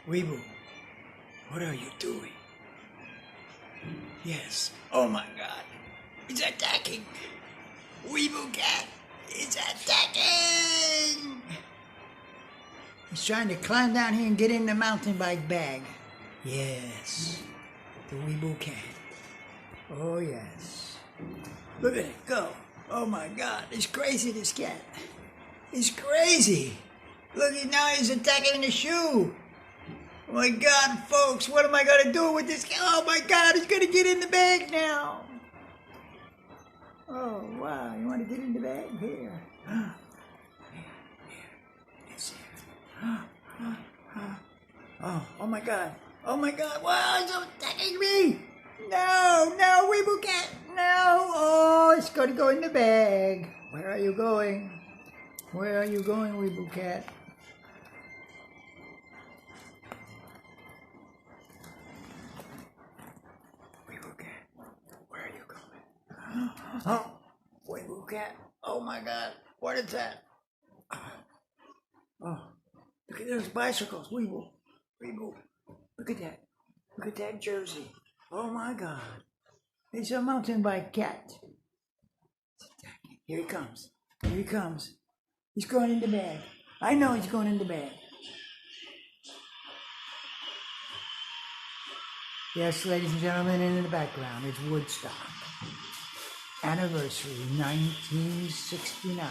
Weebew, what are you doing? Yes. Oh my God. It's attacking. Weebew Cat is attacking. He's trying to climb down here and get in the mountain bike bag. Yes. The Weebew Cat. Oh yes. Look at it go. Oh my God. It's crazy, this cat. It's crazy. Look, now he's attacking the shoe. Oh my God, folks, what am I going to do with this? Oh my God, he's going to get in the bag now. Oh, wow, you want to get in the bag? Here. Here. It's here. Oh my God. Oh my God, wow, he's attacking me. No, Weebew Cat, no. Oh, it's going to go in the bag. Where are you going? Where are you going, Weebew Cat? Where are you going? Oh, Weebew Cat. Oh my God. What is that? Oh, look at those bicycles. Weebew. Look at that. Look at that jersey. Oh my God. It's a mountain bike cat. Here he comes. Here he comes. He's going in the bag. I know he's going in the bag. Yes, ladies and gentlemen, in the background, it's Woodstock. Anniversary 1969.